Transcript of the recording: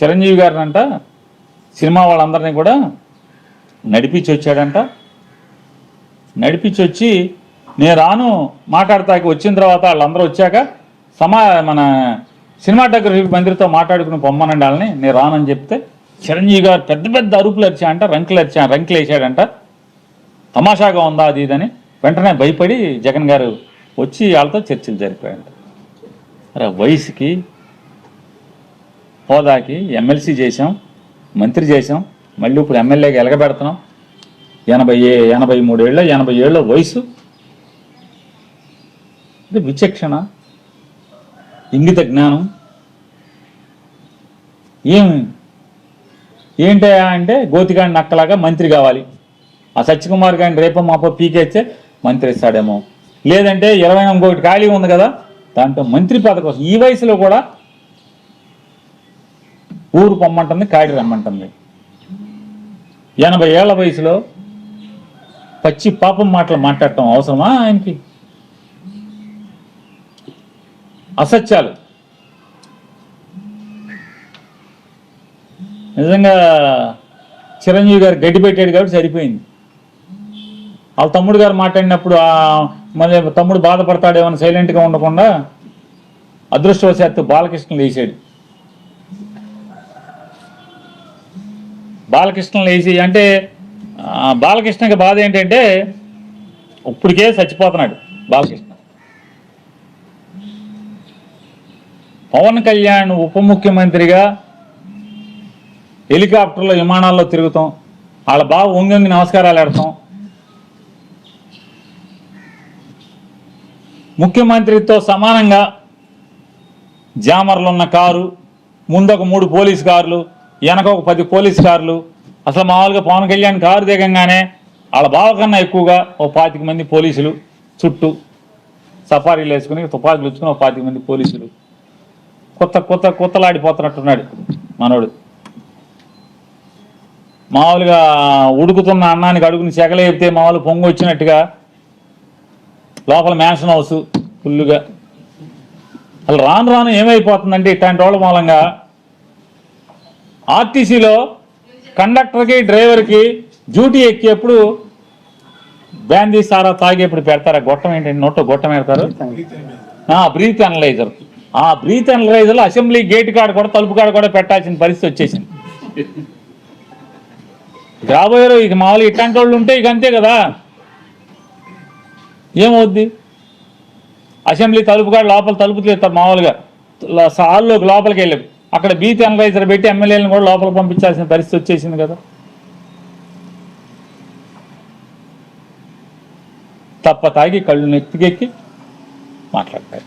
చిరంజీవి గారిని అంట సినిమా వాళ్ళందరినీ కూడా నడిపించి వచ్చాడంట. నడిపించి వచ్చి నేను రాను మాట్లాడతాకి వచ్చిన తర్వాత వాళ్ళందరూ వచ్చాక మన సినిమాటోగ్రఫీ మంత్రితో మాట్లాడుకుని పొమ్మనండి వాళ్ళని, నేను రానని చెప్తే చిరంజీవి గారు పెద్ద పెద్ద అరుపులు అరిచాయంట, రంకులు వేసాడంట. తమాషాగా ఉందా అది ఇదని వెంటనే భయపడి జగన్ గారు వచ్చి వాళ్ళతో చర్చలు జరిపాయంట. అరే వయసుకి హోదాకి ఎమ్మెల్సీ చేసాం, మంత్రి చేసాం, మళ్ళీ ఇప్పుడు ఎమ్మెల్యేగా ఎలగబెడుతున్నాం. 80 ఏళ్ళ వయసు. ఇది విచక్షణ, ఇంగిత జ్ఞానం ఏంటయా అంటే గోతికాండి నక్కలాగా మంత్రి కావాలి. ఆ సత్యకుమార్ గారిని రేపో మాపో పీకేస్తే మంత్రి ఇస్తాడేమో, లేదంటే 21 ఖాళీ ఉంది కదా దాంట్లో మంత్రి పదవి కోసం ఈ వయసులో కూడా ఊరు పొమ్మంటుంది, కాడి రమ్మంటుంది. 80 ఏళ్ల వయసులో పచ్చి పాపం మాటలు మాట్లాడటం అవసరమా ఆయనకి? అసత్యాలు. నిజంగా చిరంజీవి గారు గడ్డి పెట్టాడు కాబట్టి సరిపోయింది. వాళ్ళ తమ్ముడు గారు మాట్లాడినప్పుడు మళ్ళీ తమ్ముడు బాధపడతాడేమో సైలెంట్గా ఉండకుండా అదృష్టవశాత్తు బాలకృష్ణ లేచాడు. బాలకృష్ణ లేచి అంటే బాలకృష్ణకి బాధ ఏంటంటే ఇప్పటికే చచ్చిపోతున్నాడు బాలకృష్ణ. పవన్ కళ్యాణ్ ఉప ముఖ్యమంత్రిగా హెలికాప్టర్లో విమానాల్లో తిరుగుతాం, వాళ్ళ బావ వంగి నమస్కారాలు పెడతాం. ముఖ్యమంత్రితో సమానంగా జామర్లు ఉన్న కారు, ముందొక 3 పోలీస్ కార్లు, వెనక ఒక 10 పోలీస్ కార్లు. అసలు మామూలుగా పవన్ కళ్యాణ్ కారు దిగంగానే వాళ్ళ బావ కన్నా ఎక్కువగా ఓ 25 మంది పోలీసులు చుట్టూ సఫారీలు వేసుకుని తుపాకులు వచ్చుకుని ఓ 25 మంది పోలీసులు. కొత్తలాడిపోతున్నట్టున్నాడు మనోడు. మామూలుగా ఉడుకుతున్న అన్నానికి అడుగుని చెగలేపితే మామూలు పొంగు వచ్చినట్టుగా లోపల మ్యాన్షన్ హౌస్ ఫుల్లుగా. అసలు రాను ఏమైపోతుందంటే ఇట్లాంటి వాళ్ళ మూలంగా ఆర్టీసీలో కండక్టర్కి డ్రైవర్కి డ్యూటీ ఎక్కేప్పుడు బ్యాందీ సారా తాగేప్పుడు పెడతారా గొట్టం ఏంటంటే నోట్లో గొట్టం పెడతారు, బ్రీత్ అనలైజర్. ఆ బ్రీత్ అనలైజర్లో అసెంబ్లీ గేట్ కాడ కూడా తలుపు కాడ కూడా పెట్టాల్సిన పరిస్థితి వచ్చేసింది. రాబోయే ఇక మామూలుగా ఇట్లాంటి వాళ్ళు ఉంటే ఇక అంతే కదా, ఏమవుద్ది? అసెంబ్లీ తలుపు కాడ లోపల తలుపు తీస్తారు మామూలుగా హాల్లోకి లోపలికి వెళ్ళి అక్కడ బ్రీత్ అనలైజర్ పెట్టి ఎమ్మెల్యేలను కూడా లోపలికి పంపించాల్సిన పరిస్థితి వచ్చేసింది కదా. తప్ప తాగి కళ్ళు నెత్తికెక్కి మాట్లాడతారు.